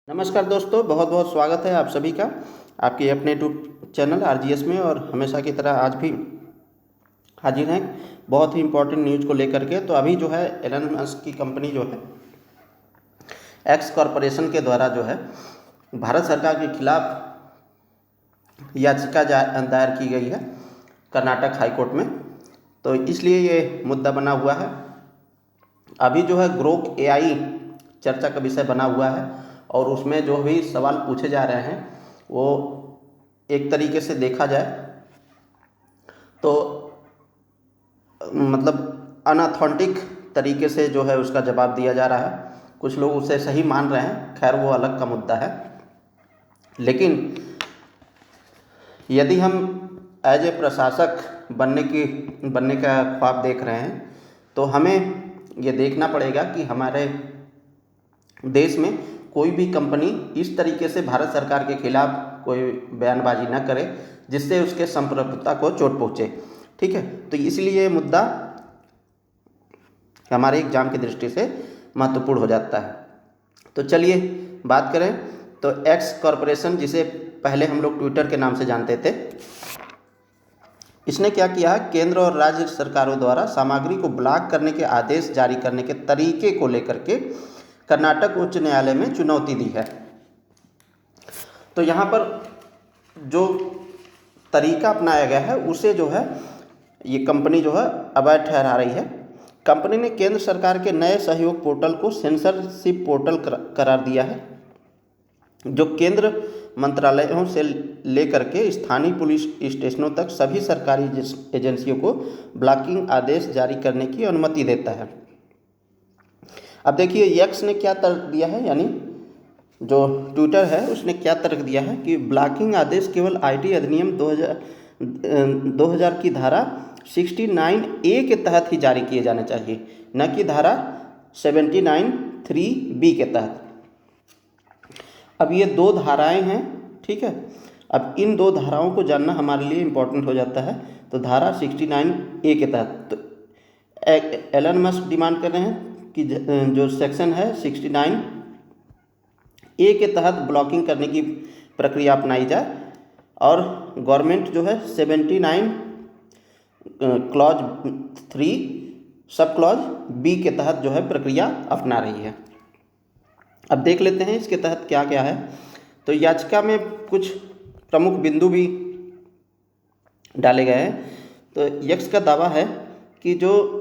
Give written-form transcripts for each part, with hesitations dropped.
नमस्कार दोस्तों, बहुत बहुत स्वागत है आप सभी का आपके अपने यूट्यूब चैनल आरजीएस में। और हमेशा की तरह आज भी हाजिर हैं बहुत ही इम्पोर्टेंट न्यूज़ को लेकर के। तो अभी जो है एलन मस्क की कंपनी जो है एक्स कॉरपोरेशन के द्वारा जो है भारत सरकार के खिलाफ याचिका दायर की गई है कर्नाटक हाई कोर्ट में। तो इसलिए ये मुद्दा बना हुआ है। अभी जो है ग्रोक एआई चर्चा का विषय बना हुआ है और उसमें जो भी सवाल पूछे जा रहे हैं वो एक तरीके से देखा जाए तो मतलब अनऑथेंटिक तरीके से जो है उसका जवाब दिया जा रहा है। कुछ लोग उसे सही मान रहे हैं, खैर वो अलग का मुद्दा है। लेकिन यदि हम एज ए प्रशासक बनने का ख्वाब देख रहे हैं तो हमें ये देखना पड़ेगा कि हमारे देश में कोई भी कंपनी इस तरीके से भारत सरकार के खिलाफ कोई बयानबाजी न करे जिससे उसके संप्रभुता को चोट पहुँचे। ठीक है, तो इसलिए मुद्दा हमारे एग्जाम की दृष्टि से महत्वपूर्ण हो जाता है। तो चलिए बात करें तो एक्स कॉरपोरेशन, जिसे पहले हम लोग ट्विटर के नाम से जानते थे, इसने क्या किया है, केंद्र और राज्य सरकारों द्वारा सामग्री को ब्लॉक करने के आदेश जारी करने के तरीके को लेकर के कर्नाटक उच्च न्यायालय में चुनौती दी है। तो यहाँ पर जो तरीका अपनाया गया है उसे जो है ये कंपनी जो है अवैध ठहरा रही है। कंपनी ने केंद्र सरकार के नए सहयोग पोर्टल को सेंसरशिप पोर्टल करार दिया है, जो केंद्र मंत्रालयों से लेकर के स्थानीय पुलिस स्टेशनों तक सभी सरकारी एजेंसियों को ब्लॉकिंग आदेश जारी करने की अनुमति देता है। अब देखिए एक्स ने क्या तर्क दिया है, यानी जो ट्विटर है उसने क्या तर्क दिया है कि ब्लॉकिंग आदेश केवल आईटी अधिनियम 2000 की धारा 69A के तहत ही जारी किए जाने चाहिए, न कि धारा 79(3)B के तहत। अब ये दो धाराएं हैं, ठीक है। अब इन दो धाराओं को जानना हमारे लिए इम्पोर्टेंट हो जाता है। तो धारा 69A के तहत तो एलन मस्क डिमांड कर रहे हैं कि जो सेक्शन है 69A के तहत ब्लॉकिंग करने की प्रक्रिया अपनाई जाए और गवर्नमेंट जो है 79 क्लॉज 3 सब क्लॉज B के तहत जो है प्रक्रिया अपना रही है। अब देख लेते हैं इसके तहत क्या क्या है। तो याचिका में कुछ प्रमुख बिंदु भी डाले गए हैं। तो यक्स का दावा है कि जो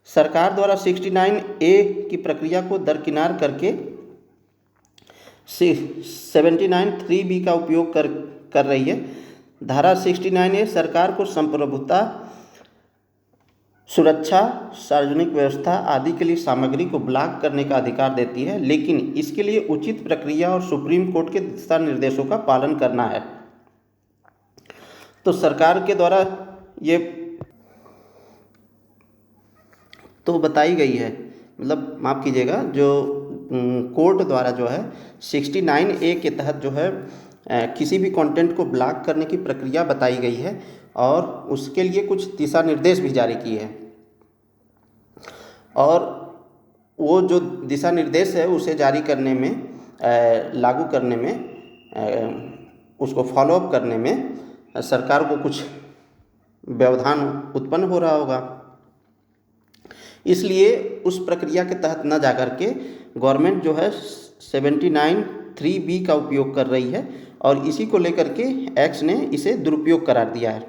सरकार द्वारा 69A की प्रक्रिया को दरकिनार करके 79(3)B का उपयोग कर रही है। धारा 69A सरकार को संप्रभुता, सुरक्षा, सार्वजनिक व्यवस्था आदि के लिए सामग्री को ब्लॉक करने का अधिकार देती है, लेकिन इसके लिए उचित प्रक्रिया और सुप्रीम कोर्ट के दिशा निर्देशों का पालन करना है। तो सरकार के द्वारा ये तो बताई गई है, मतलब माफ़ कीजिएगा, जो कोर्ट द्वारा जो है 69A के तहत जो है किसी भी कंटेंट को ब्लॉक करने की प्रक्रिया बताई गई है और उसके लिए कुछ दिशा निर्देश भी जारी किए हैं। और वो जो दिशा निर्देश है उसे जारी करने में, लागू करने में, उसको फॉलोअप करने में सरकार को कुछ व्यवधान उत्पन्न हो रहा होगा। इसलिए उस प्रक्रिया के तहत न जाकर के गवर्नमेंट जो है 79(3)B का उपयोग कर रही है और इसी को लेकर के एक्स ने इसे दुरुपयोग करार दिया है।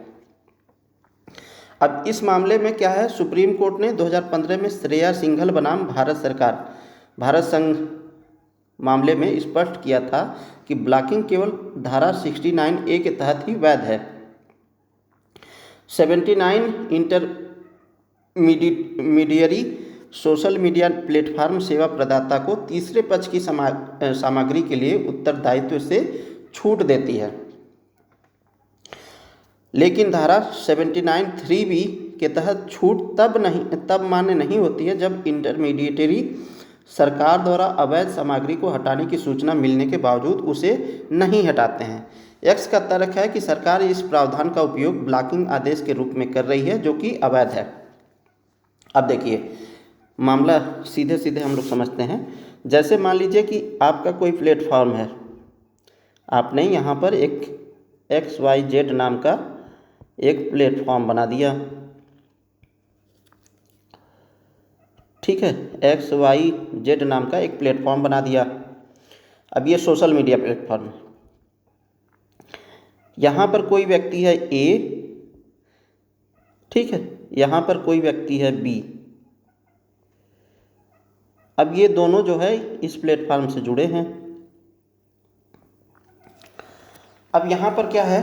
अब इस मामले में क्या है, सुप्रीम कोर्ट ने 2015 में श्रेया सिंघल बनाम भारत संघ मामले में स्पष्ट किया था कि ब्लॉकिंग केवल धारा 69A के तहत ही वैध है। 79 इंटरमीडियरी सोशल मीडिया प्लेटफॉर्म सेवा प्रदाता को तीसरे पक्ष की सामग्री के लिए उत्तरदायित्व से छूट देती है, लेकिन धारा 79(3)B के तहत छूट तब मान्य नहीं होती है जब इंटरमीडिएटरी सरकार द्वारा अवैध सामग्री को हटाने की सूचना मिलने के बावजूद उसे नहीं हटाते हैं। एक्स का तर्क है कि सरकार इस प्रावधान का उपयोग ब्लॉकिंग आदेश के रूप में कर रही है, जो कि अवैध है। अब देखिए मामला सीधे सीधे हम लोग समझते हैं। जैसे मान लीजिए कि आपका कोई प्लेटफॉर्म है, आपने यहाँ पर एक XYZ नाम का एक प्लेटफॉर्म बना दिया, ठीक है, XYZ नाम का एक प्लेटफॉर्म बना दिया। अब ये सोशल मीडिया प्लेटफॉर्म है। यहाँ पर कोई व्यक्ति है A, ठीक है, यहाँ पर कोई व्यक्ति है B। अब ये दोनों जो है इस प्लेटफॉर्म से जुड़े हैं। अब यहाँ पर क्या है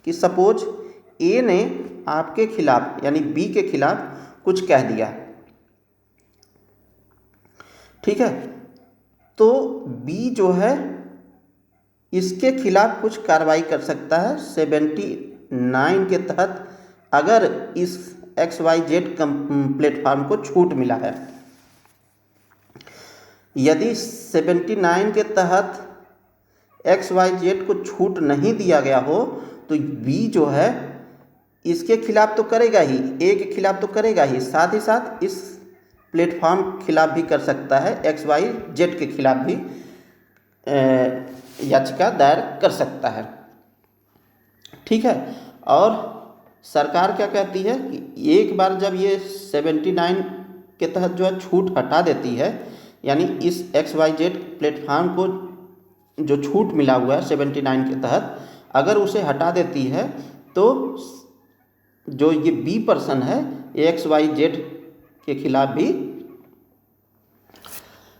कि सपोज A ने आपके खिलाफ यानी B के खिलाफ कुछ कह दिया, ठीक है, तो B जो है इसके खिलाफ कुछ कार्रवाई कर सकता है 79 के तहत, अगर इस XYZ प्लेटफॉर्म को छूट मिला है। यदि 79 के तहत XYZ को छूट नहीं दिया गया हो तो B जो है इसके खिलाफ तो करेगा ही, A के खिलाफ तो करेगा ही, साथ ही साथ इस प्लेटफॉर्म के खिलाफ भी कर सकता है, XYZ के खिलाफ भी याचिका दायर कर सकता है, ठीक है। और सरकार क्या कहती है कि एक बार जब ये 79 के तहत जो है छूट हटा देती है, यानी इस XYZ प्लेटफॉर्म को जो छूट मिला हुआ है 79 के तहत, अगर उसे हटा देती है तो जो ये B पर्सन है XYZ के खिलाफ भी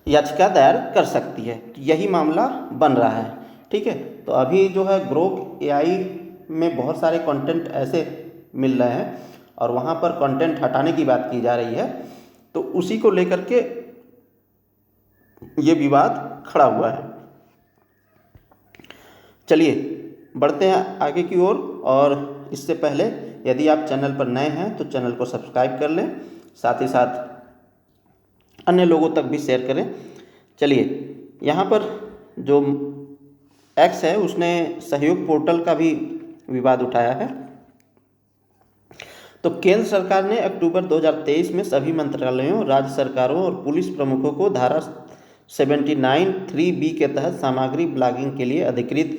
याचिका दायर कर सकती है। तो यही मामला बन रहा है, ठीक है। तो अभी जो है ग्रोक AI में बहुत सारे कंटेंट ऐसे मिल रहे हैं और वहाँ पर कंटेंट हटाने की बात की जा रही है, तो उसी को लेकर के ये विवाद खड़ा हुआ है। चलिए बढ़ते हैं आगे की ओर, और इससे पहले यदि आप चैनल पर नए हैं तो चैनल को सब्सक्राइब कर लें, साथ ही साथ अन्य लोगों तक भी शेयर करें। चलिए, यहाँ पर जो X है उसने सहयोग पोर्टल का भी विवाद उठाया है। तो केंद्र सरकार ने अक्टूबर 2023 में सभी मंत्रालयों, राज्य सरकारों और पुलिस प्रमुखों को धारा 79(3)(b) के तहत सामग्री ब्लॉगिंग के लिए अधिकृत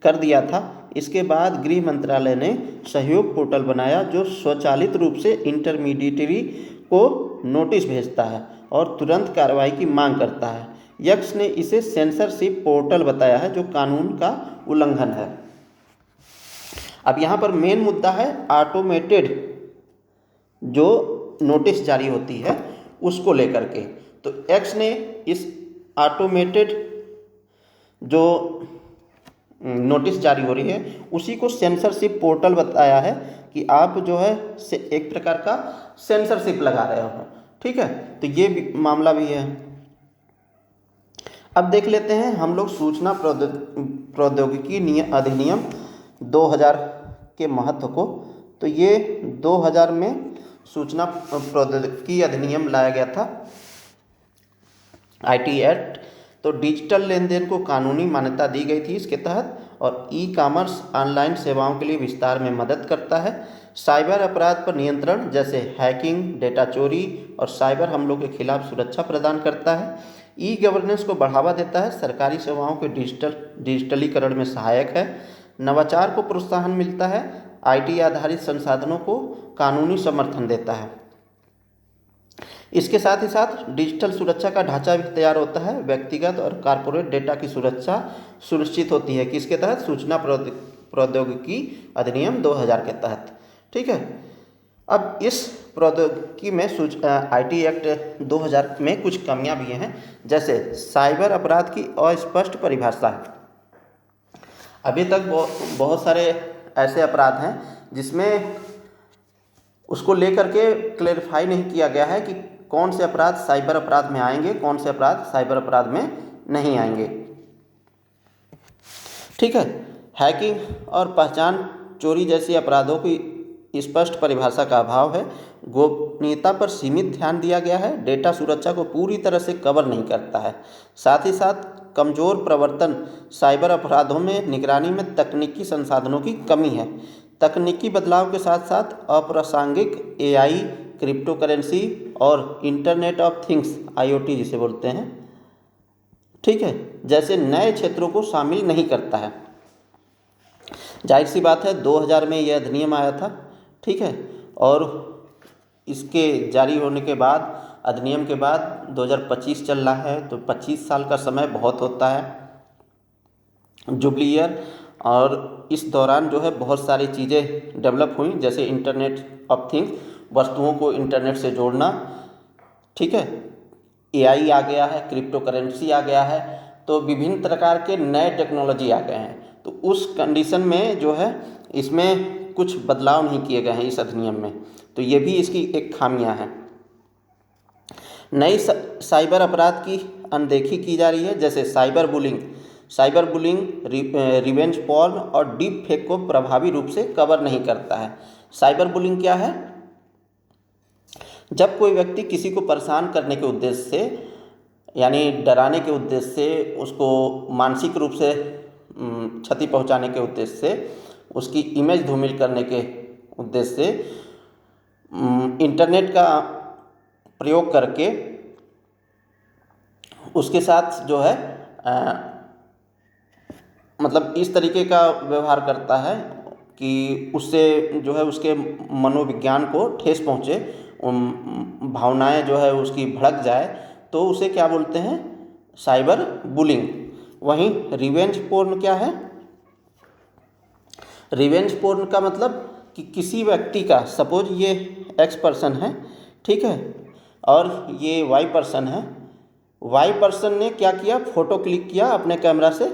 कर दिया था। इसके बाद गृह मंत्रालय ने सहयोग पोर्टल बनाया जो स्वचालित रूप से इंटरमीडिएटरी को नोटिस भेजता है और तुरंत कार्रवाई की मांग करता है। यक्स ने इसे सेंसरशिप पोर्टल बताया है जो कानून का उल्लंघन है। अब यहाँ पर मेन मुद्दा है ऑटोमेटेड जो नोटिस जारी होती है उसको लेकर के। तो एक्स ने इस ऑटोमेटेड जो नोटिस जारी हो रही है उसी को सेंसरशिप पोर्टल बताया है कि आप जो है एक प्रकार का सेंसरशिप लगा रहे हो, ठीक है। तो ये भी मामला भी है। अब देख लेते हैं हम लोग सूचना प्रौद्योगिकी अधिनियम 2000 के महत्व को। तो ये 2000 में सूचना प्रौद्योगिकी अधिनियम लाया गया था, IT एक्ट। तो डिजिटल लेन देन को कानूनी मान्यता दी गई थी इसके तहत, और ई-कॉमर्स ऑनलाइन सेवाओं के लिए विस्तार में मदद करता है। साइबर अपराध पर नियंत्रण जैसे हैकिंग, डेटा चोरी और साइबर हमलों के खिलाफ सुरक्षा प्रदान करता है। ई गवर्नेंस को बढ़ावा देता है, सरकारी सेवाओं के डिजिटलीकरण में सहायक है। नवाचार को प्रोत्साहन मिलता है, IT आधारित संसाधनों को कानूनी समर्थन देता है। इसके साथ ही साथ डिजिटल सुरक्षा का ढांचा भी तैयार होता है। व्यक्तिगत और कॉर्पोरेट डेटा की सुरक्षा सुनिश्चित होती है किसके तहत? सूचना प्रौद्योगिकी अधिनियम 2000 के तहत, ठीक है। अब इस प्रौद्योगिकी में IT एक्ट 2000 में कुछ कमियां भी हैं, जैसे साइबर अपराध की अस्पष्ट परिभाषा है। अभी तक बहुत सारे ऐसे अपराध हैं जिसमें उसको लेकर के क्लेरिफाई नहीं किया गया है कि कौन से अपराध साइबर अपराध में आएंगे, कौन से अपराध साइबर अपराध में नहीं आएंगे, ठीक है। हैकिंग और पहचान चोरी जैसे अपराधों की स्पष्ट परिभाषा का अभाव है। गोपनीयता पर सीमित ध्यान दिया गया है, डेटा सुरक्षा को पूरी तरह से कवर नहीं करता है। साथ ही साथ कमज़ोर प्रवर्तन साइबर अपराधों में निगरानी में तकनीकी संसाधनों की कमी है। तकनीकी बदलाव के साथ साथ अप्रासंगिक AI, क्रिप्टो करेंसी और इंटरनेट ऑफ थिंग्स IoT जिसे बोलते हैं, ठीक है, जैसे नए क्षेत्रों को शामिल नहीं करता है। जाहिर सी बात है 2000 में यह अधिनियम आया था, ठीक है, और इसके जारी होने के बाद, अधिनियम के बाद 2025 चल रहा है, तो 25 साल का समय बहुत होता है जुबली ईयर। और इस दौरान जो है बहुत सारी चीज़ें डेवलप हुई, जैसे इंटरनेट ऑफ थिंग्स, वस्तुओं को इंटरनेट से जोड़ना, ठीक है, एआई आ गया है, क्रिप्टो करेंसी आ गया है, तो विभिन्न प्रकार के नए टेक्नोलॉजी आ गए हैं। तो उस कंडीशन में जो है इसमें कुछ बदलाव नहीं किए गए हैं इस अधिनियम में, तो ये भी इसकी एक खामियां हैं। नई साइबर अपराध की अनदेखी की जा रही है, जैसे साइबर बुलिंग, रिवेंज पॉर्न और डीप फेक को प्रभावी रूप से कवर नहीं करता है। साइबर बुलिंग क्या है? जब कोई व्यक्ति किसी को परेशान करने के उद्देश्य से, यानी डराने के उद्देश्य से, उसको मानसिक रूप से क्षति पहुंचाने के उद्देश्य से, उसकी इमेज धूमिल करने के उद्देश्य से इंटरनेट का प्रयोग करके उसके साथ जो है मतलब इस तरीके का व्यवहार करता है कि उससे जो है उसके मनोविज्ञान को ठेस पहुँचे, भावनाएं जो है उसकी भड़क जाए, तो उसे क्या बोलते हैं? Cyber bullying. वहीं रिवेंज पोर्न क्या है? रिवेंज पोर्न का मतलब कि किसी व्यक्ति का, सपोज ये एक्स पर्सन है, ठीक है, और ये वाई पर्सन है। वाई पर्सन ने क्या किया? फ़ोटो क्लिक किया अपने कैमरा से,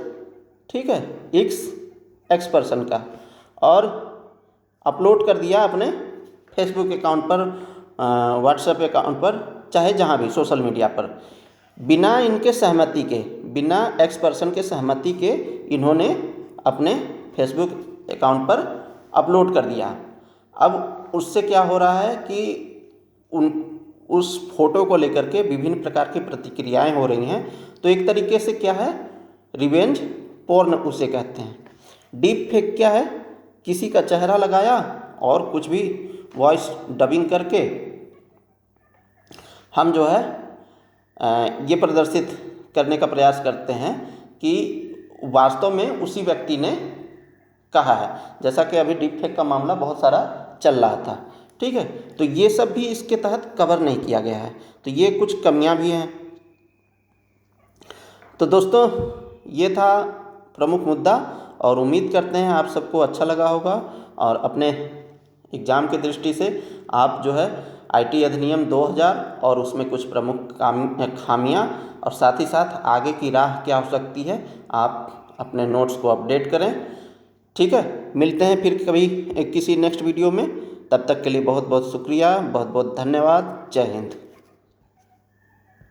ठीक है, एक्स पर्सन का, और अपलोड कर दिया अपने फेसबुक अकाउंट पर, व्हाट्सएप अकाउंट पर, चाहे जहाँ भी सोशल मीडिया पर, बिना इनके सहमति के, बिना एक्स पर्सन के सहमति के इन्होंने अपने फेसबुक अकाउंट पर अपलोड कर दिया। अब उससे क्या हो रहा है कि उस फोटो को लेकर के विभिन्न प्रकार की प्रतिक्रियाएं हो रही हैं। तो एक तरीके से क्या है? रिवेंज पोर्न उसे कहते हैं। डीप फेक क्या है? किसी का चेहरा लगाया और कुछ भी वॉइस डबिंग करके हम जो है ये प्रदर्शित करने का प्रयास करते हैं कि वास्तव में उसी व्यक्ति ने कहा है, जैसा कि अभी डीप फेक का मामला बहुत सारा चल रहा था, ठीक है। तो ये सब भी इसके तहत कवर नहीं किया गया है, तो ये कुछ कमियां भी हैं। तो दोस्तों ये था प्रमुख मुद्दा, और उम्मीद करते हैं आप सबको अच्छा लगा होगा, और अपने एग्ज़ाम की दृष्टि से आप जो है आईटी अधिनियम 2000 और उसमें कुछ प्रमुख खामियां और साथ ही साथ आगे की राह क्या हो सकती है, आप अपने नोट्स को अपडेट करें, ठीक है। मिलते हैं फिर कभी किसी नेक्स्ट वीडियो में, तब तक के लिए बहुत बहुत शुक्रिया, बहुत बहुत धन्यवाद। जय हिंद।